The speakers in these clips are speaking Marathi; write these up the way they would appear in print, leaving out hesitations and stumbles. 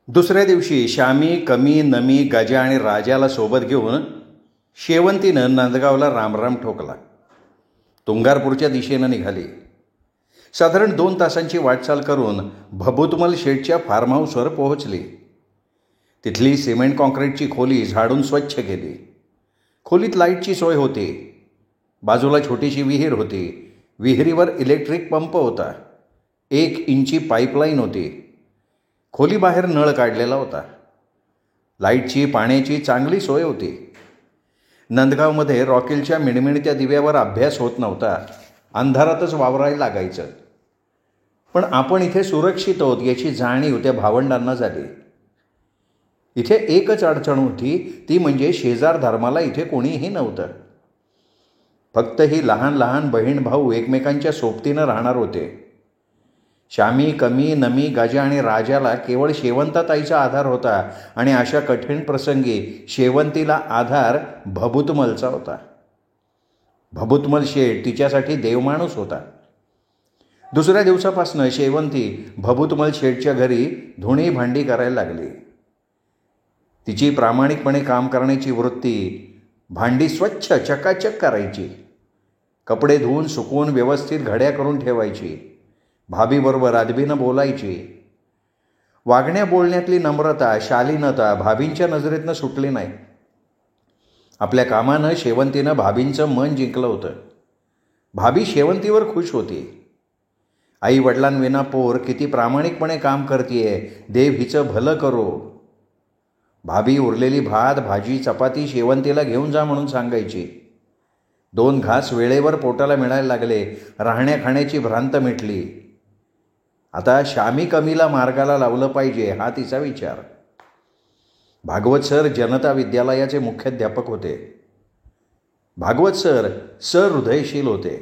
दुसऱ्या दिवशी श्यामी, कमी, नमी, गजा आणि राजाला सोबत घेऊन शेवंतीनं नंदगावला रामराम ठोकला. तुंगारपूरच्या दिशेनं निघाली. साधारण 2 तासांची वाटचाल करून भभूतमल शेठच्या फार्म हाऊसवर पोहोचली. तिथली सिमेंट कॉन्क्रीटची खोली झाडून स्वच्छ केली. खोलीत लाईटची सोय होती. बाजूला छोटीशी विहीर होती. विहिरीवर इलेक्ट्रिक पंप होता. 1 इंची पाईपलाईन होती. खोलीबाहेर नळ काढलेला होता. लाईटची, पाण्याची चांगली सोय होती. नंदगावमध्ये रॉकेलच्या मिणमिणत्या दिव्यावर अभ्यास होत नव्हता. अंधारातच वावरायला लागायचं. पण आपण इथे सुरक्षित आहोत याची जाणीव त्या भावंडांना झाली. इथे एकच अडचण होती, ती म्हणजे शेजार धर्माला इथे कोणीही नव्हतं. फक्त ही लहान लहान बहीण भाऊ एकमेकांच्या सोबतीनं राहणार होते. श्यामी, कमी, नमी, गजा आणि राजाला केवळ शेवंताताईचा आधार होता आणि अशा कठीण प्रसंगी शेवंतीला आधार भभूतमलचा होता. भभूतमल शेठ तिच्यासाठी देवमाणूस होता. दुसऱ्या दिवसापासून शेवंती भभूतमल शेठच्या घरी धुणी भांडी करायला लागली. तिची प्रामाणिकपणे काम करण्याची वृत्ती. भांडी स्वच्छ चकाचक करायची. कपडे धुवून सुकवून व्यवस्थित घड्या करून ठेवायची. भाभीबरोबर अदबीनं बोलायची. वागण्या बोलण्यातली नम्रता, शालीनता भाभींच्या नजरेतनं सुटली नाही. आपल्या कामानं शेवंतीनं भाभींचं मन जिंकलं होतं. भाभी शेवंतीवर खुश होती. आई वडिलांविना पोर किती प्रामाणिकपणे काम करतीये, देव हिचं भलं करो. भाभी उरलेली भात, भाजी, चपाती शेवंतीला घेऊन जा म्हणून सांगायची. 2 घास वेळेवर पोटाला मिळायला लागले. राहण्या खाण्याची भ्रांत मिटली. आता श्यामी, कमीला मार्गाला लावलं पाहिजे हा तिचा विचार. भागवत सर जनता विद्यालयाचे मुख्याध्यापक होते. भागवत सर सहृदयशील होते.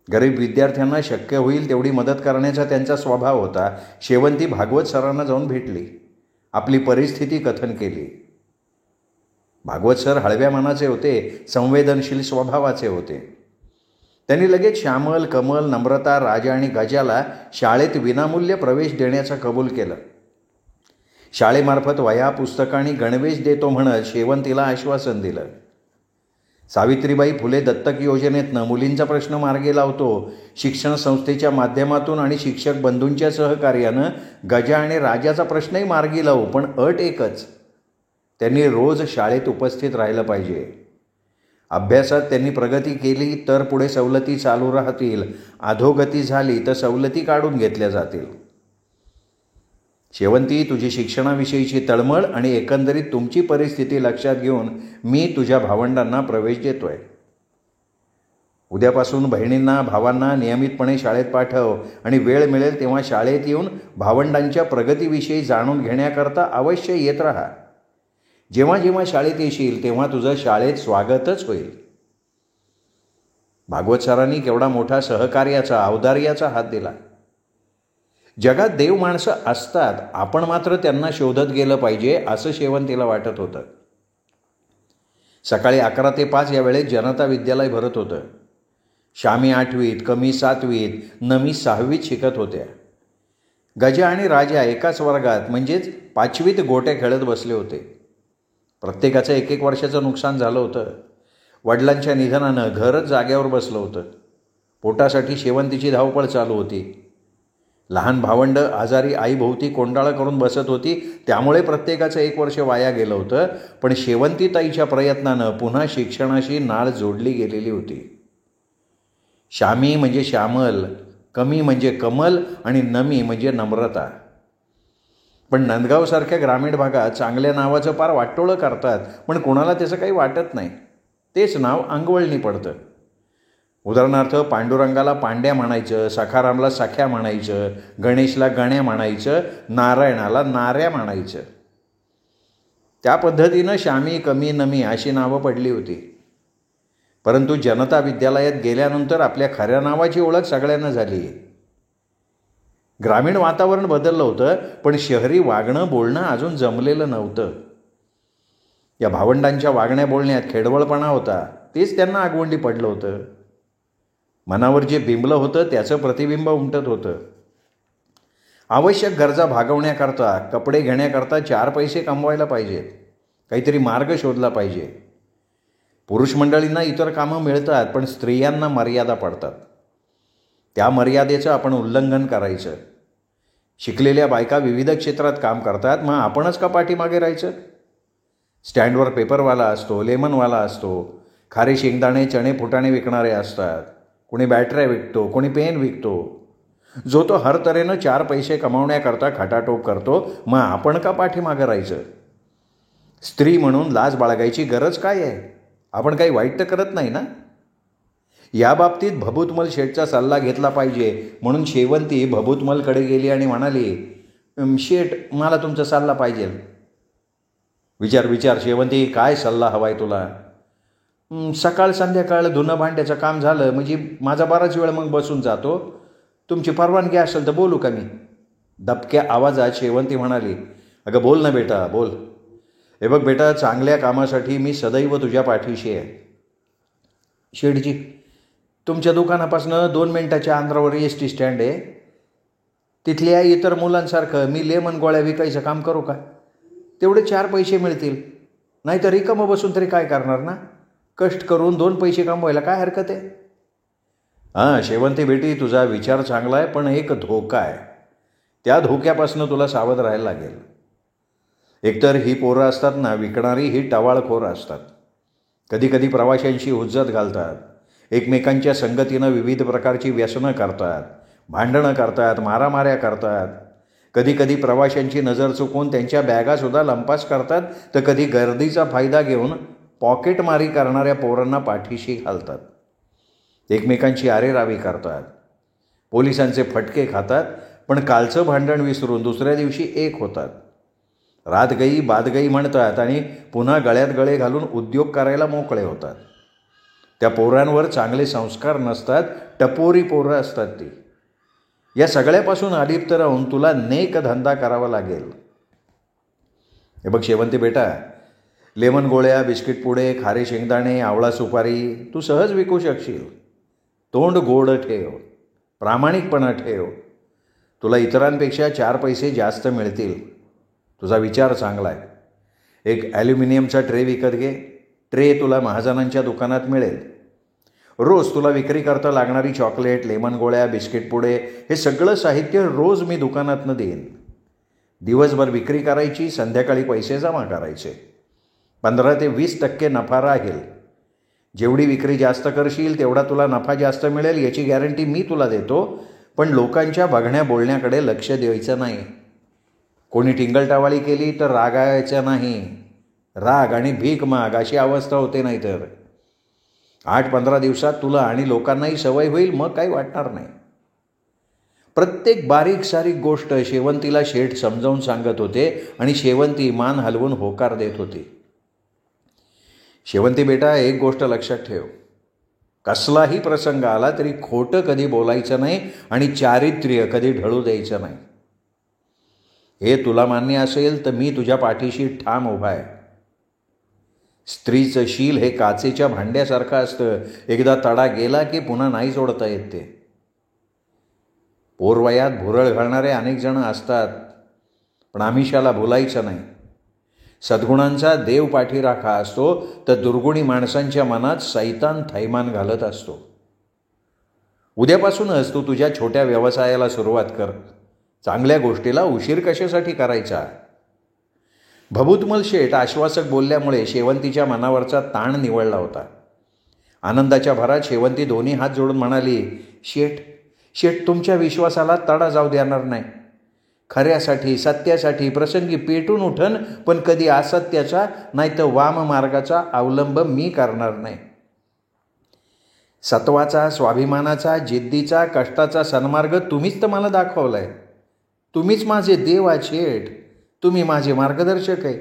गरीब विद्यार्थ्यांना शक्य होईल तेवढी मदत करण्याचा त्यांचा स्वभाव होता. शेवंती भागवत सरांना जाऊन भेटली. आपली परिस्थिती कथन केली. भागवत सर हळव्या मनाचे होते, संवेदनशील स्वभावाचे होते. त्यांनी लगेच श्यामल, कमल, नम्रता, राजा आणि गजाला शाळेत विनामूल्य प्रवेश देण्याचं कबूल केलं. शाळेमार्फत वह्या, पुस्तकं आणि गणवेश देतो म्हणत शेवंतीला आश्वासन दिलं. सावित्रीबाई फुले दत्तक योजनेतनं मुलींचा प्रश्न मार्गी लावतो. शिक्षण संस्थेच्या माध्यमातून आणि शिक्षक बंधूंच्या सहकार्यानं गजा आणि राजाचा प्रश्नही मार्गी लावू, पण अट एकच, त्यांनी रोज शाळेत उपस्थित राहिलं पाहिजे. अभ्यासात त्यांनी प्रगती केली तर पुढे सवलती चालू राहतील. अधोगती झाली तर सवलती काढून घेतल्या जातील. शेवंती, तुझी शिक्षणाविषयीची तळमळ आणि एकंदरीत तुमची परिस्थिती लक्षात घेऊन मी तुझ्या भावंडांना प्रवेश देतोय. उद्यापासून बहिणींना, भावांना नियमितपणे शाळेत पाठव आणि वेळ मिळेल तेव्हा शाळेत येऊन भावंडांच्या प्रगतीविषयी जाणून घेण्याकरता अवश्य येत राहा. जेव्हा जेव्हा शाळेत येशील तेव्हा तुझं शाळेत स्वागतच होईल. भागवत सरांनी केवढा मोठा सहकार्याचा, औदार्याचा हात दिला. जगात देव माणसं असतात, आपण मात्र त्यांना शोधत गेलं पाहिजे असं शेवंतीला वाटत होतं. सकाळी 11 ते 5 या वेळेत जनता विद्यालय भरत होतं. श्यामी 8वीत, कमी 7वीत, नमी 6वीत शिकत होत्या. गजा आणि राजा एकाच वर्गात म्हणजेच 5वीत गोट्या खेळत बसले होते. प्रत्येकाचं 1-1 वर्षाचं नुकसान झालं होतं. वडिलांच्या निधनानं घरच जाग्यावर बसलं होतं. पोटासाठी शेवंतीची धावपळ चालू होती. लहान भावंड आजारी आईभोवती कोंडाळं करून बसत होती, त्यामुळे प्रत्येकाचं 1 वर्ष वाया गेलं होतं. पण शेवंतीताईच्या प्रयत्नानं पुन्हा शिक्षणाशी नाळ जोडली गेलेली होती. श्यामी म्हणजे श्यामल, कमी म्हणजे कमल आणि नमी म्हणजे नम्रता. पण नंदगावसारख्या ग्रामीण भागात चांगल्या नावाचं पार वाटोळं करतात, पण कोणाला त्याचं काही वाटत नाही. तेच नाव अंगवळणी पडतं. उदाहरणार्थ, पांडुरंगाला पांड्या म्हणायचं, सखारामला सख्या म्हणायचं, गणेशला गण्या म्हणायचं, नारायणाला नाऱ्या म्हणायचं. त्या पद्धतीनं श्यामी, कमी, नमी अशी नावं पडली होती. परंतु जनता विद्यालयात गेल्यानंतर आपल्या खऱ्या नावाची ओळख सगळ्यांना झाली. ग्रामीण वातावरण बदललं होतं, पण शहरी वागणं बोलणं अजून जमलेलं नव्हतं. या भावंडांच्या वागण्या बोलण्यात खेडवळपणा होता, तेच त्यांना आगवंडी पडलं होतं. मनावर जे बिंबलं होतं त्याचं प्रतिबिंब उमटत होतं. आवश्यक गरजा भागवण्याकरता, कपडे घेण्याकरता 4 पैसे कमवायला पाहिजेत, काहीतरी मार्ग शोधला पाहिजे. पुरुष मंडळींना इतर कामं मिळतात, पण स्त्रियांना मर्यादा पडतात. त्या मर्यादेचं आपण उल्लंघन करायचं. शिकलेल्या बायका विविध क्षेत्रात काम करतात, मग आपणच का पाठीमागे राहायचं? स्टँडवर पेपरवाला असतो, लेमनवाला असतो, खारे शेंगदाणे चणे फुटाणे विकणारे असतात, कोणी बॅटऱ्या विकतो, कोणी पेन विकतो. जो तो हर तऱ्हेनं 4 पैसे कमावण्याकरता खटाटोप करतो, मग आपण का पाठीमागं राहायचं? स्त्री म्हणून लाज बाळगायची गरज काय आहे? आपण काही वाईट तर करत नाही ना. या बाबतीत भभूतमल शेठचा सल्ला घेतला पाहिजे. म्हणून शेवंती भभूतमलकडे गेली आणि म्हणाली, शेठ, मला तुमचा सल्ला पाहिजे. विचार शेवंती, काय सल्ला हवाय तुला? सकाळ संध्याकाळ धुणं भांड्याचं काम झालं म्हणजे माझा बराच वेळ मग बसून जातो. तुमची परवानगी असेल तर बोलू का मी? दबक्या आवाजात शेवंती म्हणाली, अगं बोल ना बेटा, बोल. हे बघ बेटा, चांगल्या कामासाठी मी सदैव तुझ्या पाठीशी आहे. शेठजी, तुमच्या दुकानापासून 2 मिनिटाच्या अंतरावर ST स्टँड आहे. तिथल्या इतर मुलांसारखं मी लेमन गोळ्या विकायचं काम करू का? तेवढे 4 पैसे मिळतील. नाहीतर रिकामं बसून तरी काय करणार ना. कष्ट करून 2 पैसे कमवायला काय हरकत आहे? हां शेवंती बेटी, तुझा विचार चांगला आहे, पण एक धोका आहे. त्या धोक्यापासून तुला सावध राहायला लागेल. एकतर ही पोरं असतात ना विकणारी, ही टवाळखोर असतात. कधी प्रवाशांशी हुज्जत घालतात, एकमेकांच्या संगतीनं विविध प्रकारची व्यसनं करतात, भांडणं करतात, मारामाऱ्या करतात. कधी प्रवाशांची नजर चुकवून त्यांच्या बॅगासुद्धा लंपास करतात, तर कधी गर्दीचा फायदा घेऊन पॉकेटमारी करणाऱ्या पोरांना पाठीशी घालतात. एकमेकांची आरेरावी करतात, पोलिसांचे फटके खातात, पण कालचं भांडण विसरून दुसऱ्या दिवशी एक होतात. रात गई बात गई म्हणतात आणि पुन्हा गळ्यात गळे घालून उद्योग करायला मोकळे होतात. त्या पोरांवर चांगले संस्कार नसतात, टपोरी पोरं असतात ती. या सगळ्यापासून अलिप्त राहून तुला नेक धंदा करावा लागेल. हे बघ शेवंती बेटा, लेमन गोळ्या, बिस्किट पुडे, खारे शेंगदाणे, आवळा सुपारी तू सहज विकू शकशील. तोंड गोड ठेव, प्रामाणिकपणा ठेव. तुला इतरांपेक्षा 4 पैसे जास्त मिळतील. तुझा विचार चांगला आहे. एक ॲल्युमिनियमचा ट्रे विकत घे. ट्रे तुला महाजनांच्या दुकानात मिळेल. रोज तुला विक्री करता लागणारी चॉकलेट, लेमन गोळ्या, बिस्किट पुडे हे सगळं साहित्य रोज मी दुकानातनं देईन. दिवसभर विक्री करायची, संध्याकाळी पैसे जमा करायचे. 15 ते 20% नफा राहील. जेवढी विक्री जास्त करशील तेवढा तुला नफा जास्त मिळेल याची गॅरंटी मी तुला देतो. पण लोकांच्या बघण्या बोलण्याकडे लक्ष द्यायचं नाही. कोणी टिंगलटावाळी केली तर रागायचं नाही. राग आणि भीक माग अशी अवस्था होते. नाही तर 8-15 दिवसात तुला आणि लोकांनाही सवय होईल, मग काही वाटणार नाही. प्रत्येक बारीक सारीक गोष्ट शेवंतीला शेठ समजावून सांगत होते आणि शेवंती मान हलवून होकार देत होती. शेवंती बेटा, एक गोष्ट लक्षात ठेव, कसलाही प्रसंग आला तरी खोटं कधी बोलायचं नाही आणि चारित्र्य कधी ढळू द्यायचं नाही. हे तुला मान्य असेल तर मी तुझ्या पाठीशी ठाम उभा आहे. स्त्रीचं शील हे काचेच्या भांड्यासारखं असतं. एकदा तडा गेला की पुन्हा नाही सोडता येत ते. पोरवयात भुरळ घालणारे अनेक जण असतात, पण आमिषाला बोलायचं नाही. सद्गुणांचा देव पाठीराखा असतो, तर दुर्गुणी माणसांच्या मनात सैतान थैमान घालत असतो. उद्यापासूनच तू तुझ्या छोट्या व्यवसायाला सुरुवात कर. चांगल्या गोष्टीला उशीर कशासाठी करायचा? भभूतमल शेठ आश्वासक बोलल्यामुळे शेवंतीच्या मनावरचा ताण निवळला होता. आनंदाच्या भरात शेवंती दोन्ही हात जोडून म्हणाली, शेठ तुमच्या विश्वासाला तडा जाऊ देणार नाही. खऱ्यासाठी, सत्यासाठी प्रसंगी पेटून उठन, पण कधी असत्याचा नाही तर वाम मार्गाचा अवलंब मी करणार नाही. सत्वाचा, स्वाभिमानाचा, जिद्दीचा, कष्टाचा सन्मार्ग तुम्हीच तर मला दाखवलाय. तुम्हीच माझे देव आहात शेठ. तुम्ही माझे मार्गदर्शक आहे.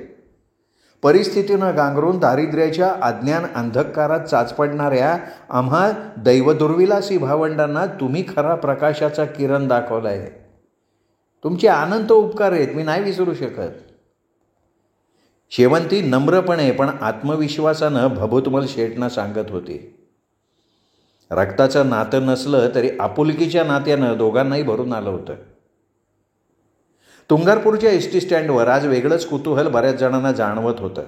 परिस्थितीनं गांगरून दारिद्र्याच्या अज्ञान अंधकारात चाचपडणाऱ्या आम्हा दैवदुर्विलासी भावंडांना तुम्ही खरा प्रकाशाचा किरण दाखवला आहे. तुमचे अनंत उपकार आहेत, मी नाही विसरू शकत. शेवंती नम्रपणे पण आत्मविश्वासानं भभूतमल शेठना सांगत होती. रक्ताचं नातं नसलं तरी आपुलकीच्या नात्यानं दोघांनाही भरून आलं होतं. तुंगारपूरच्या एस टी स्टँडवर आज वेगळंच कुतूहल बऱ्याच जणांना जाणवत होतं.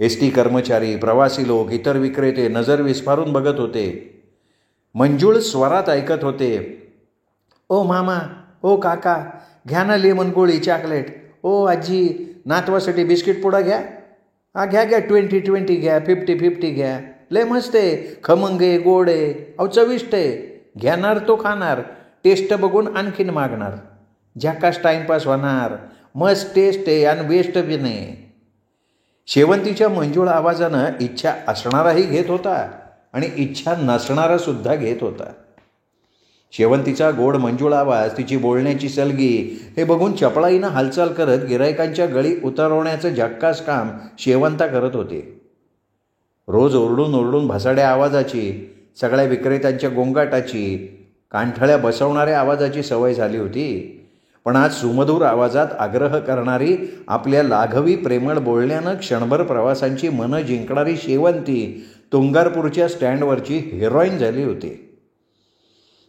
एस टी कर्मचारी, प्रवासी लोक, इतर विक्रेते नजर विस्फारून बघत होते. मंजूळ स्वरात ऐकत होते, ओ मामा, ओ काका, घ्या ना लेमन गोळी, चॉकलेट. ओ आजी, नातवासाठी बिस्किट पुडा घ्या. हा घ्या घ्या, 20-20 घ्या, 50-50 घ्या. लय मस्त आहे, खमंग आहे, गोड आहे, अहो चविष्ट आहे. घेणार तो खाणार, टेस्ट बघून आणखीन मागणार. झकास टाईमपास होणार, मस्त टेस्ट आहे आणि वेस्ट बी नाही. शेवंतीच्या मंजूळ आवाजानं इच्छा असणाराही घेत होता आणि इच्छा नसणारा सुद्धा घेत होता. शेवंतीचा गोड मंजूळ आवाज, तिची बोलण्याची सलगी हे बघून चपळाईनं हालचाल करत गिरायकांच्या गळी उतरवण्याचं झक्कास काम शेवंता करत होते. रोज ओरडून ओरडून भसाड्या आवाजाची, सगळ्या विक्रेत्यांच्या गोंगाटाची, कानठळ्या बसवणाऱ्या आवाजाची सवय झाली होती. पण आज सुमधूर आवाजात आग्रह करणारी, आपल्या लाघवी प्रेमळ बोलण्यानं क्षणभर प्रवासांची मनं जिंकणारी शेवंती तुंगारपूरच्या स्टँडवरची हिरोईन झाली होती.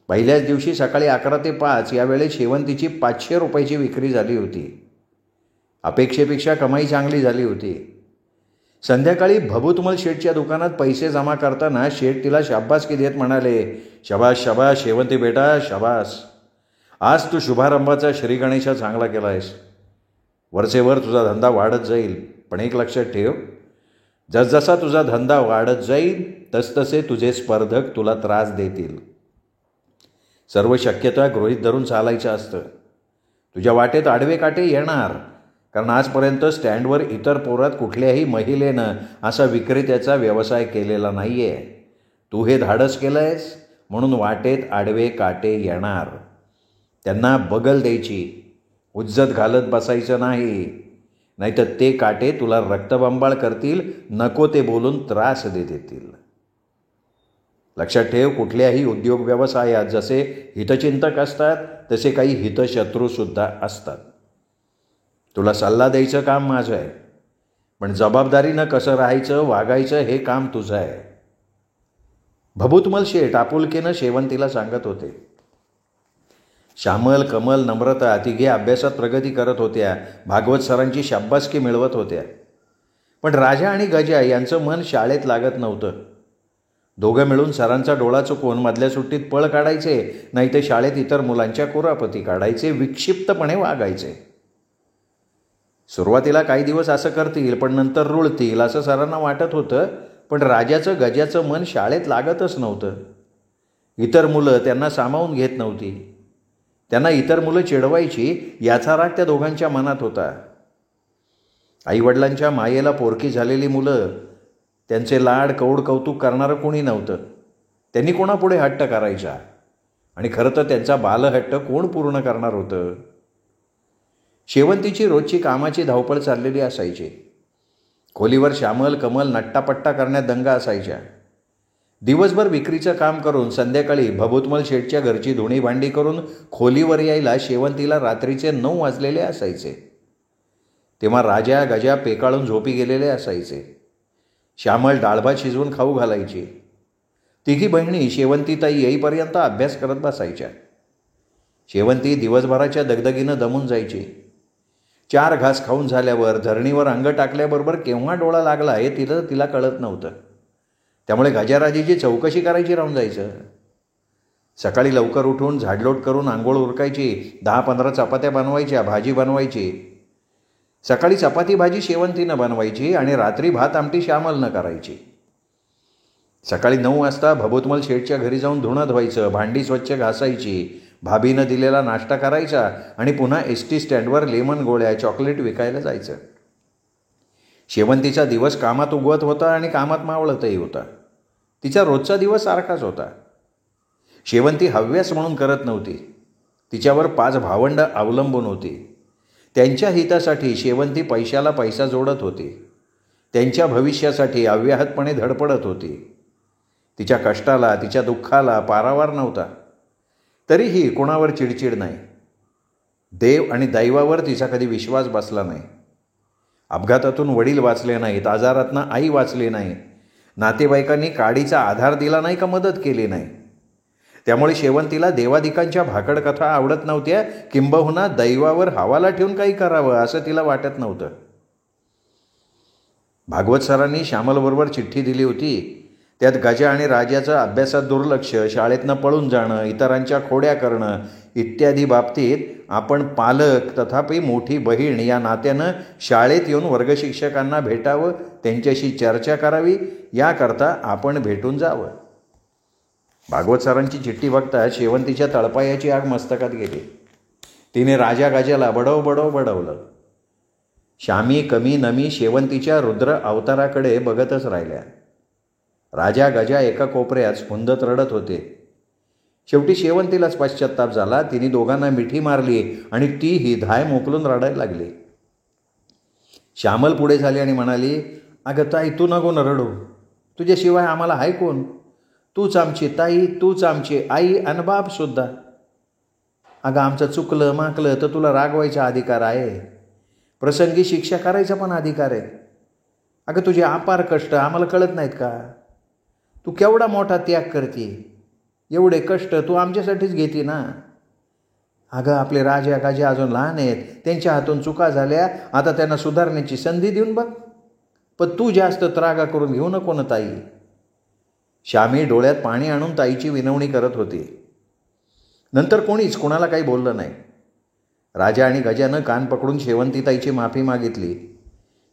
पहिल्याच दिवशी सकाळी 11 ते 5 या वेळेत शेवंतीची 500 रुपयाची विक्री झाली होती. अपेक्षेपेक्षा कमाई चांगली झाली होती. संध्याकाळी भभूतमल शेठच्या दुकानात पैसे जमा करताना शेठ तिला शाबासकी देत म्हणाले, शबास शबास शेवंती बेटा, शबास. आज तू शुभारंभाचा श्रीगणेशा चांगला केला आहेस. वरचेवर तुझा धंदा वाढत जाईल. पण एक लक्षात ठेव, जसजसा तुझा धंदा वाढत जाईल तसतसे तुझे स्पर्धक तुला त्रास देतील. सर्व शक्यता गृहीत धरून चालायचं असतं. तुझ्या वाटेत आडवे काटे येणार, कारण आजपर्यंत स्टँडवर इतर पोरात कुठल्याही महिलेनं असा विक्रेत्याचा व्यवसाय केलेला नाही आहे. तू हे धाडस केलं आहेस म्हणून वाटेत आडवे काटे येणार. त्यांना बगल द्यायची, उज्जत घालत बसायचं नाही, नाहीतर ते काटे तुला रक्तबंबाळ करतील, नको ते बोलून त्रास देतील. लक्षात ठेव, कुठल्याही उद्योग व्यवसायात जसे हितचिंतक असतात तसे काही हितशत्रूसुद्धा असतात. तुला सल्ला द्यायचं काम माझं आहे, पण जबाबदारीनं कसं राहायचं, वागायचं हे काम तुझं आहे. भभूतमल शेठ आपुलकीनं शेवंतीला सांगत होते. श्यामल, कमल, नम्रता तिघे अभ्यासात प्रगती करत होत्या, भागवत सरांची शाबासकी मिळवत होत्या. पण राजा आणि गजा यांचं मन शाळेत लागत नव्हतं. दोघं मिळून सरांचा डोळा चुकवून मधल्या सुट्टीत पळ काढायचे, नाही ते शाळेत इतर मुलांच्या कुरापती काढायचे, विक्षिप्तपणे वागायचे. सुरुवातीला काही दिवस असं करतील, पण नंतर रुळतील असं सरांना वाटत होतं. पण राजाचं गजाचं मन शाळेत लागतच नव्हतं. इतर मुलं त्यांना सामावून घेत नव्हती. त्यांना इतर मुलं चिडवायची, याचा राग त्या दोघांच्या मनात होता. आईवडिलांच्या मायेला पोरकी झालेली मुलं, त्यांचे लाड कौड कौतुक करणारं कोणी नव्हतं. त्यांनी कोणापुढे हट्ट करायचा, आणि खरं तर त्यांचा बालहट्ट कोण पूर्ण करणार होतं. शेवंतीची रोजची कामाची धावपळ चाललेली असायची. खोलीवर श्यामल, कमल नट्टापट्टा करण्यात दंगा असायच्या. दिवसभर विक्रीचं काम करून संध्याकाळी भभूतमल शेठच्या घरची धुणी भांडी करून खोलीवर यायला शेवंतीला रात्रीचे 9 वाजलेले असायचे. तेव्हा राजा गजा पेकाळून झोपी गेलेले असायचे. श्यामल डाळभात शिजवून खाऊ घालायची. तिघी बहिणी शेवंतीताई येईपर्यंत अभ्यास करत बसायच्या. शेवंती दिवसभराच्या दगदगीनं दमून जायची. 4 घास खाऊन झाल्यावर धरणीवर अंग टाकल्याबरोबर केव्हा डोळा लागला हे तिला कळत नव्हतं. त्यामुळे गजाराजीची चौकशी करायची राहून जायचं. सकाळी लवकर उठून झाडलोट करून आंघोळ उरकायची, 10-15 चपात्या बनवायच्या, भाजी बनवायची. सकाळी चपाती भाजी शेवंतीनं बनवायची आणि रात्री भात आमटी श्यामलनं करायची. सकाळी 9 वाजता भभूतमल शेठच्या घरी जाऊन धुणं धुवायचं, भांडी स्वच्छ घासायची, भाभीनं दिलेला नाश्ता करायचा आणि पुन्हा एस टी स्टँडवर लेमन गोळ्या, चॉकलेट विकायला जायचं. शेवंतीचा दिवस कामात उगवत होता आणि कामात मावळतही होता. तिचा रोजचा दिवस सारखाच होता. शेवंती हव्यास म्हणून करत नव्हती. तिच्यावर 5 भावंडं अवलंबून होती. त्यांच्या हितासाठी शेवंती पैशाला पैसा जोडत होती. त्यांच्या भविष्यासाठी अव्याहतपणे धडपडत होती. तिच्या कष्टाला, तिच्या दुःखाला पारावार नव्हता. तरीही कोणावर चिडचिड नाही. देव आणि दैवावर तिचा कधी विश्वास बसला नाही. अपघातातून वडील वाचले नाहीत, आजारातनं आई वाचली नाही, नातेवाईकांनी काडीचा आधार दिला नाही का मदत केली नाही. त्यामुळे शेवंतीला देवादिकांच्या भाकडकथा आवडत नव्हत्या, किंबहुना दैवावर हवाला ठेवून काही करावं असं तिला वाटत नव्हतं. भागवत सरांनी श्यामलबरोबर चिठ्ठी दिली होती. त्यात गजा आणि राजाचं अभ्यासात दुर्लक्ष, शाळेतनं पळून जाणं, इतरांच्या खोड्या करणं इत्यादी बाबतीत आपण पालक तथापि मोठी बहीण या नात्यानं शाळेत येऊन वर्गशिक्षकांना भेटावं, त्यांच्याशी चर्चा करावी, याकरता आपण भेटून जावं. भागवत सरांची चिठ्ठी बघता शेवंतीच्या तळपायाची आग मस्तकात गेली. तिने राजा गजाला बडवलं. श्यामी कमी नमी शेवंतीच्या रुद्र अवताराकडे बघतच राहिल्या. राजा गजा एका कोपऱ्यात स्फुंदत रडत होते. शेवटी शेवंतीलाच पश्चात्ताप झाला. तिने दोघांना मिठी मारली आणि तीही धाय मोकलून रडायला लागली. श्यामल पुढे झाली आणि म्हणाली, अगं ताई, तू नको न रडू. तुझ्याशिवाय आम्हाला आहे कोण? तूच आमची ताई, तूच आमची आई आणि बाप सुद्धा. अगं आमचं चुकलं माकलं तर तुला रागवायचा अधिकार आहे, प्रसंगी शिक्षा करायचा पण अधिकार आहे. अगं तुझे अपार कष्ट आम्हाला कळत नाहीत का? तू केवढा मोठा त्याग करते, एवढे कष्ट तू आमच्यासाठीच घेते ना. अगं आपले राजा गाजा अजून लहान आहेत, त्यांच्या हातून चुका झाल्या, आता त्यांना सुधारण्याची संधी देऊन बघ. पण तू जास्त त्रागा करून घेऊ नको ना ताई. श्यामी डोळ्यात पाणी आणून ताईची विनवणी करत होती. नंतर कोणीच कोणाला काही बोललं नाही. राजा आणि गजानं कान पकडून शेवंती ताईची माफी मागितली.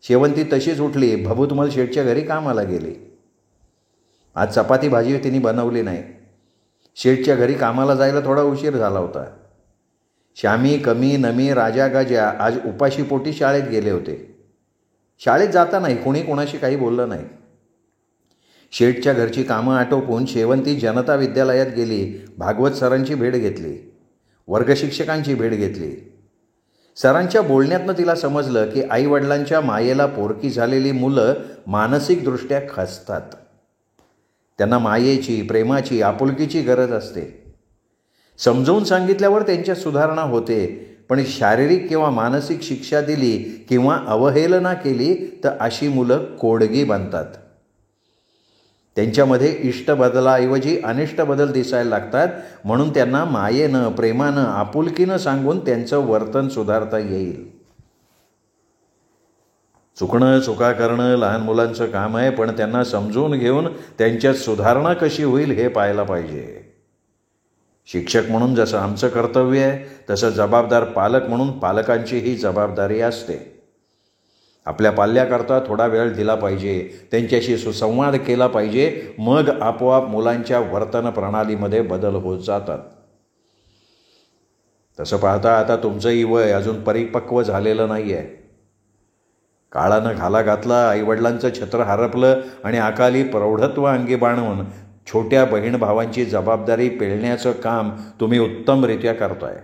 शेवंती तशीच उठली, भभूतमल शेठच्या घरी कामाला गेली. आज चपाती भाजी तिने बनवली नाही. शेठच्या घरी कामाला जायला थोडा उशीर झाला होता. श्यामी कमी नमी राजा गजा आज उपाशीपोटी शाळेत गेले होते. शाळेत जातानाही कोणी कोणाशी काही बोललं नाही. शेठच्या घरची कामं आटोपून शेवंती जनता विद्यालयात गेली. भागवत सरांची भेट घेतली, वर्गशिक्षकांची भेट घेतली. सरांच्या बोलण्यातनं तिला समजलं की आईवडिलांच्या मायेला पोरकी झालेली मुलं मानसिकदृष्ट्या खचतात. त्यांना मायेची, प्रेमाची, आपुलकीची गरज असते. समजावून सांगितल्यावर त्यांच्यात सुधारणा होते, पण शारीरिक किंवा मानसिक शिक्षा दिली किंवा अवहेलना केली तर अशी मुलं कोडगी बनतात. त्यांच्यामध्ये इष्ट बदलाऐवजी अनिष्ट बदल दिसायला लागतात. म्हणून त्यांना मायेनं, प्रेमानं, आपुलकीनं सांगून त्यांचं वर्तन सुधारता येईल. चुकणं, चुका करणं लहान मुलांचं काम आहे, पण त्यांना समजून घेऊन त्यांच्यात सुधारणा कशी होईल हे पाहायला पाहिजे. शिक्षक म्हणून जसं आमचं कर्तव्य आहे, तसं जबाबदार पालक म्हणून पालकांची ही जबाबदारी असते. आपल्या पाल्याकरता थोडा वेळ दिला पाहिजे, त्यांच्याशी सुसंवाद केला पाहिजे. मग आपोआप मुलांच्या वर्तन प्रणालीमध्ये बदल होत जातात. तसं पाहता आता तुमचंही वय अजून परिपक्व झालेलं नाही आहे. काळानं घाला घातला, आईवडिलांचं छत्र हरपलं आणि अकाली प्रौढत्व अंगी बाणवून छोट्या बहीण भावांची जबाबदारी पेलण्याचं काम तुम्ही उत्तमरित्या करताय.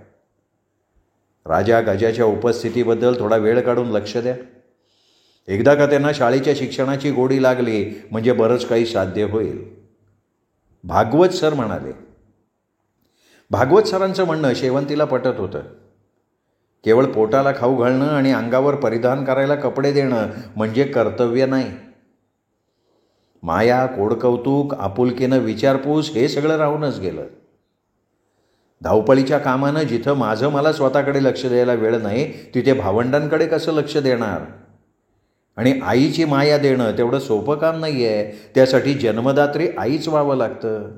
राजा गजाच्या उपस्थितीबद्दल थोडा वेळ काढून लक्ष द्या. एकदा का त्यांना शाळेच्या शिक्षणाची गोडी लागली म्हणजे बरंच काही साध्य होईल. भागवत सर म्हणाले. भागवत सरांचं म्हणणं शेवंतीला पटत होतं. केवळ पोटाला खाऊ घालणं आणि अंगावर परिधान करायला कपडे देणं म्हणजे कर्तव्य नाही. माया, कोडकौतुक, आपुलकीनं विचारपूस हे सगळं राहूनच गेलं. धावपळीच्या कामानं जिथं माझं मला स्वतःकडे लक्ष द्यायला वेळ नाही, तिथे भावंडांकडे कसं लक्ष देणार? आणि आईची माया देणं तेवढं सोपं काम नाही आहे. त्यासाठी जन्मदात्री आईच व्हावं लागतं.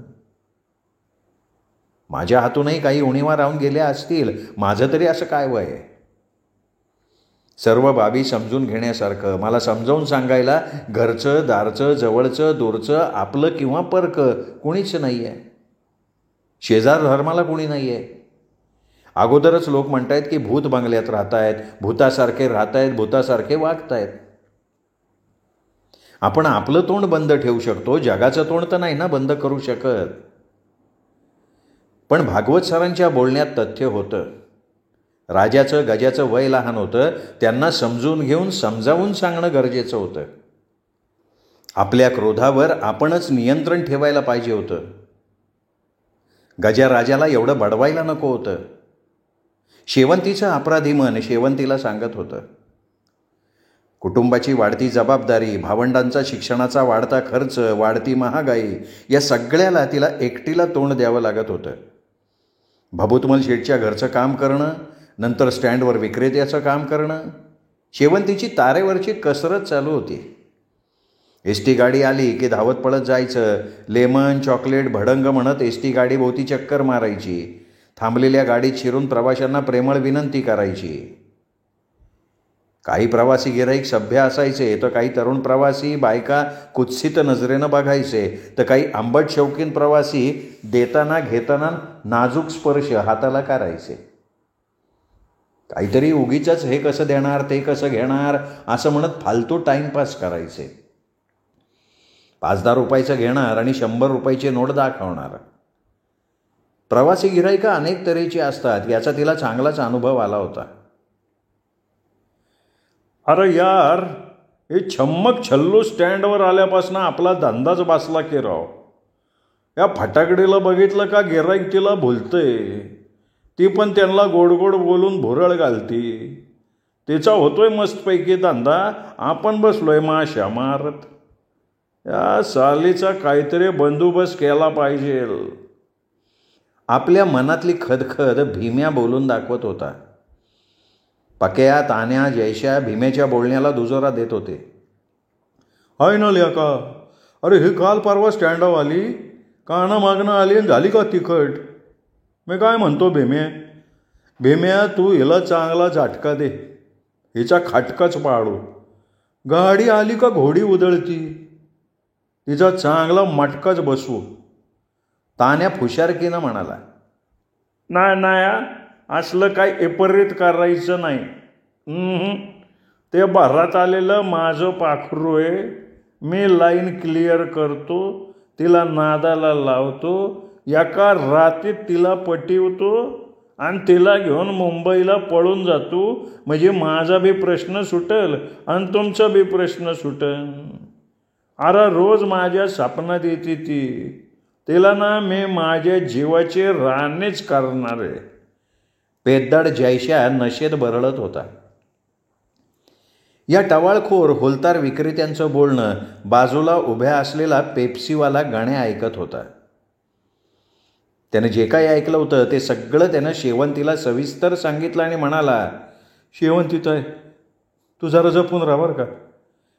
माझ्या हातूनही काही उणीवा राहून गेल्या असतील, माझं तरी असं काय वय आहे? सर्व बाबी समजून घेण्यासारखं, मला समजावून सांगायला घरचं, दारचं, जवळचं, दूरचं, आपलं किंवा परकं कोणीच नाही आहे. शेजार धर्माला कोणी नाही आहे. अगोदरच लोक म्हणतायत की भूत बंगल्यात राहतायत, भूतासारखे राहतायत, भूतासारखे वागतायत. आपण आपलं तोंड बंद ठेवू शकतो, जगाचं तोंड तर नाही ना बंद करू शकत. पण भागवत सरांच्या बोलण्यात तथ्य होतं. राजाचं गजाचं वय लहान होतं, त्यांना समजून घेऊन समजावून सांगणं गरजेचं होतं. आपल्या क्रोधावर आपणच नियंत्रण ठेवायला पाहिजे होतं. गजा राजाला एवढं बडवायला नको होतं. शेवंतीचं अपराधी मन शेवंतीला सांगत होतं. कुटुंबाची वाढती जबाबदारी, भावंडांचा शिक्षणाचा वाढता खर्च, वाढती महागाई या सगळ्याला तिला एकटीला तोंड द्यावं लागत होतं. भभूतमल शेठच्या घरचं काम करणं, नंतर स्टँडवर विक्रेत्याचं काम करणं, शेवंतीची तारेवरची कसरत चालू होती. एस टी गाडी आली की धावत पळत जायचं. लेमन, चॉकलेट, भडंग म्हणत एस टी गाडीभोवती चक्कर मारायची. थांबलेल्या गाडीत शिरून प्रवाशांना प्रेमळ विनंती करायची. काही प्रवासी गिऱ्हाईक सभ्य असायचे, तर काही तरुण प्रवासी बायका कुत्सित नजरेनं बघायचे, तर काही आंबट शौकीन प्रवासी देताना घेताना नाजूक स्पर्श हाताला करायचे. काहीतरी उगीचच हे कसं देणार, ते कसं घेणार असं म्हणत फालतू टाईमपास करायचे. 5-10 रुपयाचं घेणार आणि 100 रुपयाची नोट दाखवणार. प्रवासी गिऱ्हाईकं अनेक तऱ्हेची असतात, याचा तिला चांगलाच अनुभव आला होता. अरे यार, हे छम्मक छल्लू स्टँडवर आल्यापासून आपला धंदाच बसला की राव. या फटाकडीला बघितलं का गिऱ्हाईक तिला भुलतंय. ती पण त्यांना गोड गोड बोलून भुरळ घालती. तिचा होतोय मस्तपैकी धंदा, आपण बसलोय माशा मारत. या सालीचा काहीतरी बंदोबस्त केला पाहिजे. आपल्या मनातली खदखद भीम्या बोलून दाखवत होता. पक्या, तान्या, जयशा भीमेच्या बोलण्याला दुजोरा देत होते. हाय ना लेका, अरे हे काल परवा स्टँडवर आली, काना मागणं आली आणि झाली का तिखट. मी काय म्हणतो भीम्या, तू हिला चांगला झटका दे, हिचा खाटकाच पाडू. गाडी आली का घोडी उधळती, तिचा चांगला मटकाच बसवू. तान्या फुशारकीनं म्हणाला. नाही, असलं काय विपरीत करायचं नाही. ते भरात आलेलं माझं पाखरू आहे. मी लाईन क्लिअर करतो, तिला नादाला लावतो, एका रात्रीत तिला पटवतो आणि तिला घेऊन मुंबईला पळून जातो. म्हणजे माझा बी प्रश्न सुटेल आणि तुमचा बी प्रश्न सुटेल. अरे रोज माझ्या स्वप्नात येते ती. तिला ना मी माझ्या जीवाचे राणेच करणार आहे. पेद्दड जयशा नशेत बरळत होता. या टवाळखोर होलतार विक्रेत्यांचं बोलणं बाजूला उभ्या असलेला पेप्सीवाला गाणे ऐकत होता. त्यानं जे काही ऐकलं होतं ते सगळं त्यानं शेवंतीला सविस्तर सांगितलं आणि म्हणाला, शेवंतीताई, तू जरा जपून राहा बरं का.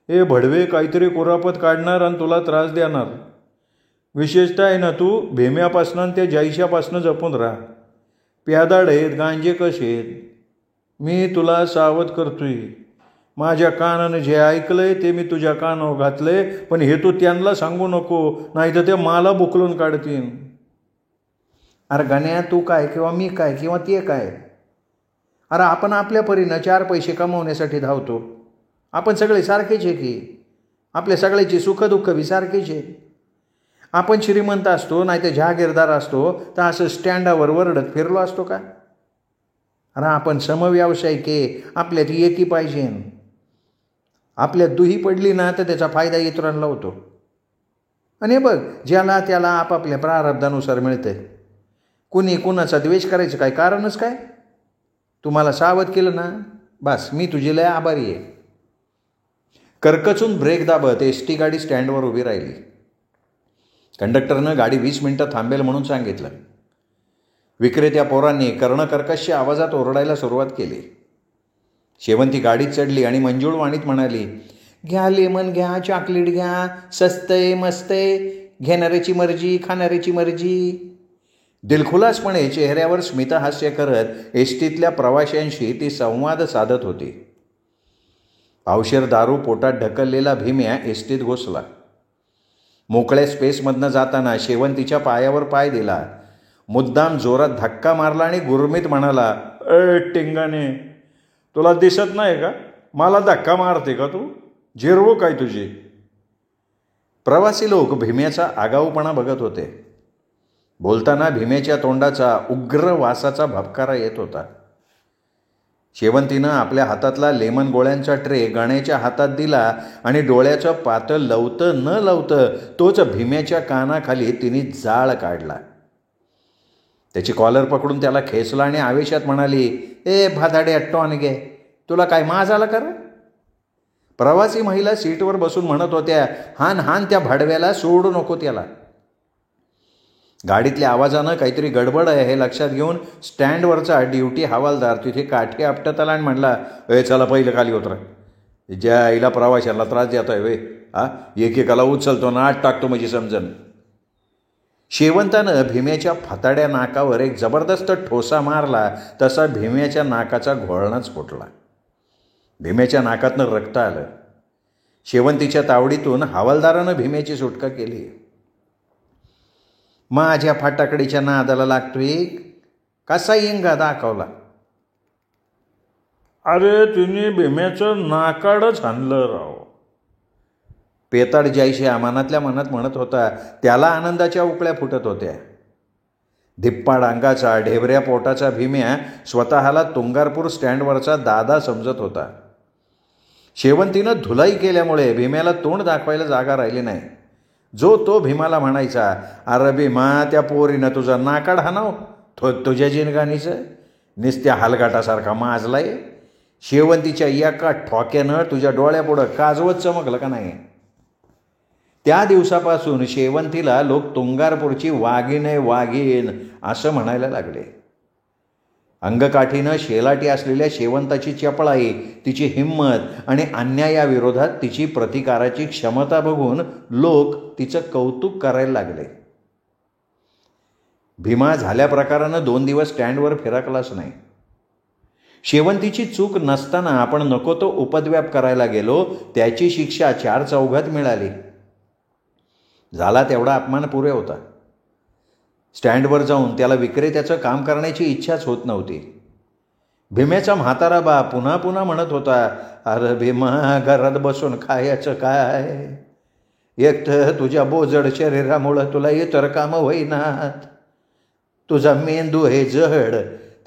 हे भडवे काहीतरी कुरापत काढणार आणि तुला त्रास देणार. विशेषतः आहे ना, तू भीम्यापासनं आणि त्या जयशापासनं जपून राहा. प्यादाड आहेत, गांजे कसे आहेत. मी तुला सावध करतोय. माझ्या कानानं जे ऐकलंय ते मी तुझ्या कानावर घातलंय, पण हे तू त्यांना सांगू नको, नाही तर ते मला बुकलून काढतील. अरे गण्या, तू काय किंवा मी काय किंवा ते काय. अरे आपण आपल्या परीनं 4 पैसे कमवण्यासाठी धावतो. आपण सगळे सारखेच आहे की. आपल्या सगळ्याची सुखदुःख बी सारखेच आहे. आपण श्रीमंत असतो, नाही तर जहागीरदार असतो, तर असं स्टँडावर वरडत फिरलो असतो का. अरे आपण समव्यावसायिक आहे. आपल्यात एकी पाहिजे. आपल्यात दुही पडली ना तर त्याचा फायदा इतरांना होतो. आणि बघ, ज्याला त्याला आपापल्या प्रारब्धानुसार मिळतंय. कुणी कुणाचा द्वेष करायचं काय कारणच काय. तुम्हाला सावध केलं ना, बस मी तुझी लय आभारी आहे. कर्कचून ब्रेक दाबत एस टी गाडी स्टँडवर उभी राहिली. कंडक्टरनं गाडी 20 मिनिटं थांबेल म्हणून सांगितलं. विक्रेत्या पोरांनी कर्णकर्कश आवाजात ओरडायला सुरुवात केली. शेवंती गाडीत चढली आणि मंजूळ वाणीत म्हणाली, घ्या लेमन, घ्या चॉकलेट, घ्या, सस्तय मस्तय, घेणाऱ्याची मर्जी, खाणाऱ्याची मर्जी. दिलखुलासपणे चेहऱ्यावर स्मितहास्य करत एस टीतल्या प्रवाशांशी ती संवाद साधत होती. पावशेर दारू पोटात ढकललेला भीम्या एस टीत घुसला. मोकळ्या स्पेसमधनं जाताना शेवंतीच्या पायावर पाय दिला. मुद्दाम जोरात धक्का मारला आणि गुरमीत म्हणाला, टिंगाने, तुला दिसत नाही का मला धक्का मारते का तू. जिरवू काय तुझी. प्रवासी लोक भीम्याचा आगाऊपणा बघत होते. बोलताना भीम्याच्या तोंडाचा उग्र वासाचा भपकारा येत होता. शेवंतीनं आपल्या हातातला लेमन गोळ्यांचा ट्रे गण्याच्या हातात दिला आणि डोळ्याचं पातळ लवतं न लवतं तोच भीम्याच्या कानाखाली तिने जाळ काढला. त्याची कॉलर पकडून त्याला खेचला आणि आवेशात म्हणाली, ए भादाडे टॉन गे, तुला काय माज आला कर. प्रवासी महिला सीटवर बसून म्हणत होत्या, हान हान त्या भाडव्याला, सोडू नको त्याला. गाडीतल्या आवाजानं काहीतरी गडबड आहे हे लक्षात घेऊन स्टँडवरचा ड्युटी हवालदार तिथे काठी आपटत आला आणि म्हणला, चला पहिलं खाली उतरा. ज्या आईला प्रवाशाला त्रास देतोय वे, एकेकाला उचलतो ना आत टाकतो म्हणजे समजन. शेवंतानं भीम्याच्या फताड्या नाकावर एक जबरदस्त ठोसा मारला तसा भीम्याच्या नाकाचा घोळणाच फुटला. भीम्याच्या नाकातनं रक्त आलं. शेवंतीच्या तावडीतून हवालदारानं भीम्याची सुटका केली. माझ्या फाटाकडीच्या नादाला लागतोय, कसा इंगा दाखवला. अरे तिने भीम्याचं नाकाडच आणलं राव. पेताड जायशी अमानातल्या मनात म्हणत होता. त्याला आनंदाच्या उकळ्या फुटत होत्या. धिप्पाड अंगाचा ढेबऱ्या पोटाचा भीम्या स्वतःला तुंगारपूर स्टँडवरचा दादा समजत होता. शेवंतीनं धुलाई केल्यामुळे भीम्याला तोंड दाखवायला जागा राहिली नाही. जो तो भीमाला म्हणायचा, अरे भीमा, त्या पोरीनं तुझं नाकाड हाणाव, तुझ्या जिनगानीचं निस्त्या हलगाटासारखा माजलाय. शेवंतीच्या एका ठोक्यानं तुझ्या डोळ्यापुढं काजवत चमकलं का नाही. त्या दिवसापासून शेवंतीला लोक तुंगारपूरची वाघीण असं म्हणायला लागले. अंगकाठीनं शेलाटी असलेल्या शेवंताची चपळाई, तिची हिंमत आणि अन्यायाविरोधात तिची प्रतिकाराची क्षमता बघून लोक तिचं कौतुक करायला लागले. भीमा झाल्या प्रकारानं 2 दिवस स्टँडवर फिरकलाच नाही. शेवंतीची चूक नसताना आपण नको तो उपद्व्याप करायला गेलो, त्याची शिक्षा 4 चौघात मिळाली. झाला तेवढा अपमान पुरे होता. स्टँडवर जाऊन त्याला विक्रेत्याचं काम करण्याची इच्छाच होत नव्हती. भीम्याचा म्हातारा बा पुन्हा पुन्हा म्हणत होता, अरे भीमा, घरात बसून खायचं काय, एक तर तुझ्या बोजड शरीरामुळं तुला इतर कामं होईनात, तुझा मेंदू हे जड,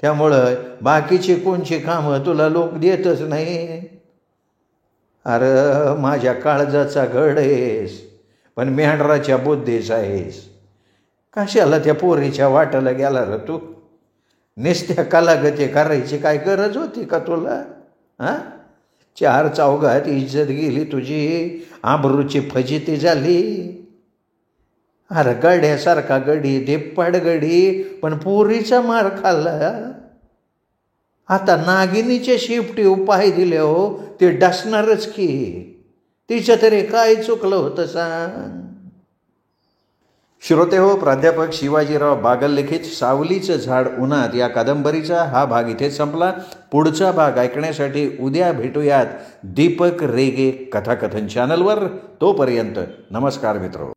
त्यामुळं बाकीची कोणची कामं तुला लोक देतच नाही. अरे माझ्या काळजाचा घड आहेस, पण मेंढराच्या बुद्धीचा आहेस. कशाला त्या पोरीच्या वाटाला गेला र तू. निस्त्या कलागती करायची काय गरज होती का तुला. 4 चौघात इज्जत गेली तुझी, आबरूची फजिती झाली. अरे गड्यासारखा गडी, धिप्पाड गडी, पण पोरीचा मार खाल्ला. आता नागिनीच्या शिफ्टी उपाय दिले हो, ते डसणारच की. तिचं तरी काय चुकलं होतं सांग. श्रोते हो, प्राध्यापक शिवाजीराव बागल लिखित सावलीचं झाड उन्हात या कादंबरीचा हा भाग इथेच संपला. पुढचा भाग ऐकण्यासाठी उद्या भेटूयात दीपक रेगे कथाकथन चॅनलवर. तोपर्यंत नमस्कार मित्र.